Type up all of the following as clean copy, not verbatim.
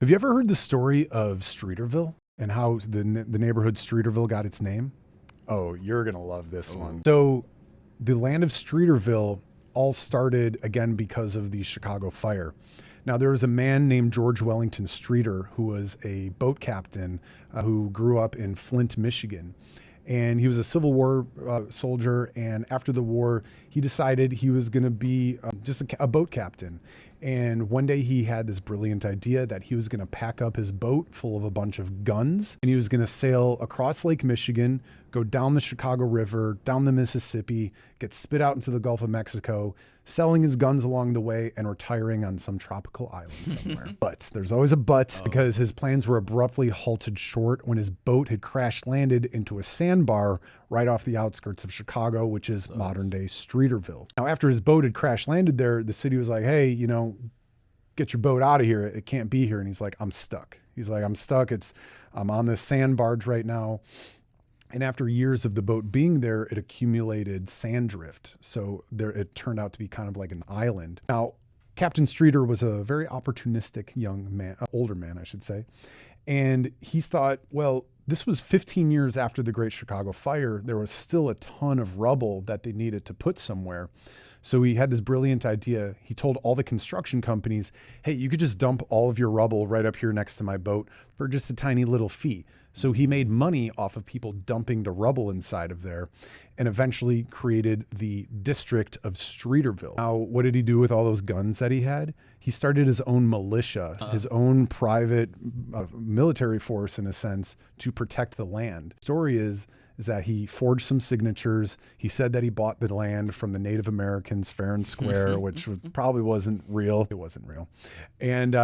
Have you ever heard the story of Streeterville and how the neighborhood Streeterville got its name? Oh, you're going to love this one. So the land of Streeterville all started again because of the Chicago fire. Now, there was a man named George Wellington Streeter who was a boat captain who grew up in Flint, Michigan. And he was a Civil War soldier. And after the war, he decided he was going to be just a boat captain. And one day he had this brilliant idea that he was going to pack up his boat full of a bunch of guns. And he was going to sail across Lake Michigan, go down the Chicago River, down the Mississippi, get spit out into the Gulf of Mexico, selling his guns along the way and retiring on some tropical island somewhere. But there's always a but, because his plans were abruptly halted short when his boat had crash landed into a sandbar right off the outskirts of Chicago, which is modern day Streeterville. Now, after his boat had crash landed there, the city was like, hey, you know, get your boat out of here. It can't be here. And he's like, I'm stuck. He's like, I'm stuck. I'm on this sand barge right now. And after years of the boat being there, it accumulated sand drift. So it turned out to be kind of like an island. Now, Captain Streeter was a very opportunistic young man, older man, I should say. And he thought, well, this was 15 years after the Great Chicago Fire. There was still a ton of rubble that they needed to put somewhere. So he had this brilliant idea. He told all the construction companies, hey, you could just dump all of your rubble right up here next to my boat for just a tiny little fee. So he made money off of people dumping the rubble inside of there and eventually created the district of Streeterville. Now, what did he do with all those guns that he had? He started his own militia, his own private military force, in a sense, to protect the land. The story is that he forged some signatures. He said that he bought the land from the Native Americans fair and square, which probably wasn't real. It wasn't real. And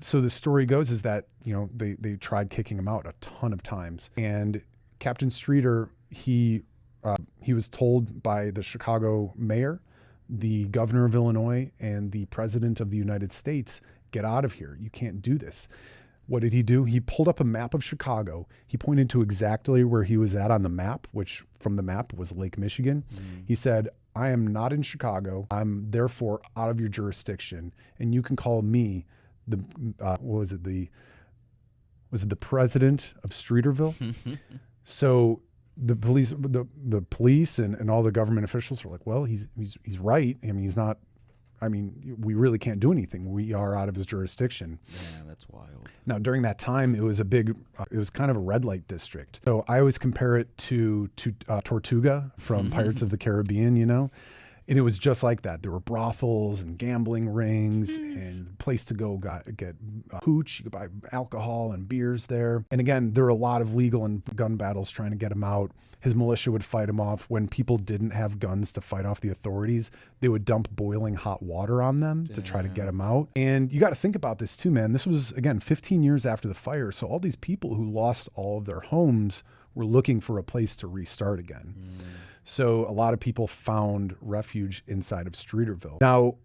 so the story goes is that, you know, they tried kicking him out a ton of times. And Captain Streeter, he was told by the Chicago mayor, the governor of Illinois, and the president of the United States, get out of here. You can't do this. What did he do? He pulled up a map of Chicago. He pointed to exactly where he was at on the map, which from the map was Lake Michigan. He said, I am not in Chicago. I'm therefore out of your jurisdiction. And you can call me the, was it the president of Streeterville? So the police and all the government officials were like, well, he's right. I mean, we really can't do anything. We are out of his jurisdiction. Yeah, that's wild. Now, during that time, it was it was kind of a red light district. So I always compare it to Tortuga from Pirates of the Caribbean, you know? And it was just like that. There were brothels and gambling rings and a place to go get hooch. You could buy alcohol and beers there. And again, there were a lot of legal and gun battles trying to get him out. His militia would fight him off. When people didn't have guns to fight off the authorities, they would dump boiling hot water on them to try to get him out. And you got to think about this too, man. This was, again, 15 years after the fire. So all these people who lost all of their homes were looking for a place to restart again. So a lot of people found refuge inside of Streeterville. Now,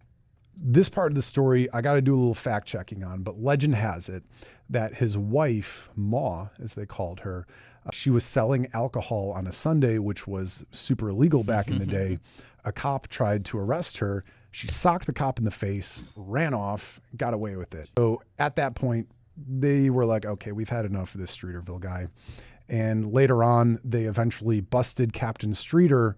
this part of the story, I got to do a little fact checking on, but legend has it that his wife, Ma, as they called her, she was selling alcohol on a Sunday, which was super illegal back in the day. A cop tried to arrest her. She socked the cop in the face, ran off, got away with it. So at that point, they were like, okay, we've had enough of this Streeterville guy. And later on, they eventually busted Captain Streeter,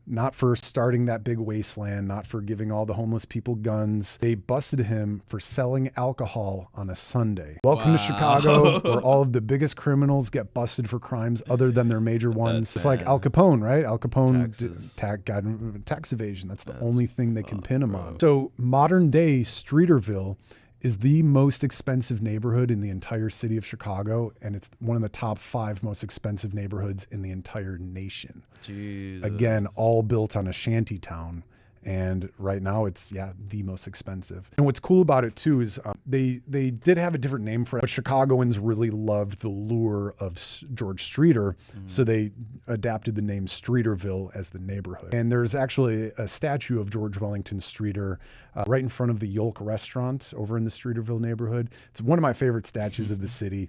not for starting that big wasteland, not for giving all the homeless people guns. They busted him for selling alcohol on a Sunday. Welcome to Chicago, where all of the biggest criminals get busted for crimes other than their major ones. It's like Al Capone, right? Al Capone tax evasion. That's the only thing they can pin him on. So modern day Streeterville is the most expensive neighborhood in the entire city of Chicago, and it's one of the top 5 most expensive neighborhoods in the entire nation. Jesus. Again, all built on a shanty town. And right now it's, the most expensive. And what's cool about it too is they did have a different name for it, but Chicagoans really loved the lure of George Streeter. So they adapted the name Streeterville as the neighborhood. And there's actually a statue of George Wellington Streeter right in front of the Yolk restaurant over in the Streeterville neighborhood. It's one of my favorite statues of the city.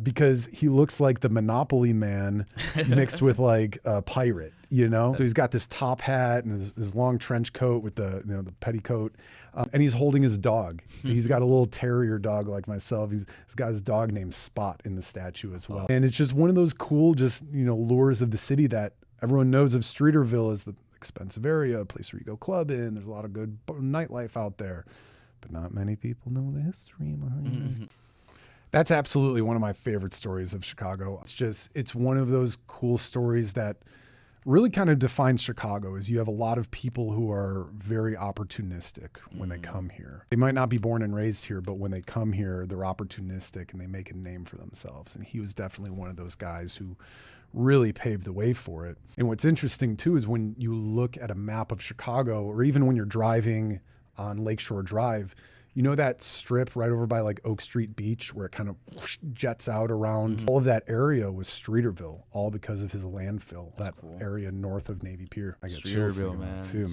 because he looks like the Monopoly man mixed with like a pirate, you know? So he's got this top hat and his long trench coat with the petticoat, and he's holding his dog. He's got a little terrier dog like myself. He's got his dog named Spot in the statue as well. And it's just one of those cool, just, lures of the city that everyone knows of. Streeterville as the expensive area, a place where you go clubbing. There's a lot of good nightlife out there, but not many people know the history behind it. That's absolutely one of my favorite stories of Chicago. It's one of those cool stories that really kind of defines Chicago. Is you have a lot of people who are very opportunistic when they come here. They might not be born and raised here, but when they come here, they're opportunistic and they make a name for themselves. And he was definitely one of those guys who really paved the way for it. And what's interesting too is when you look at a map of Chicago, or even when you're driving on Lakeshore Drive, that strip right over by like Oak Street Beach where it kind of jets out around, all of that area was Streeterville, all because of his landfill, that area north of Navy Pier. I get chills thinking about it too, man.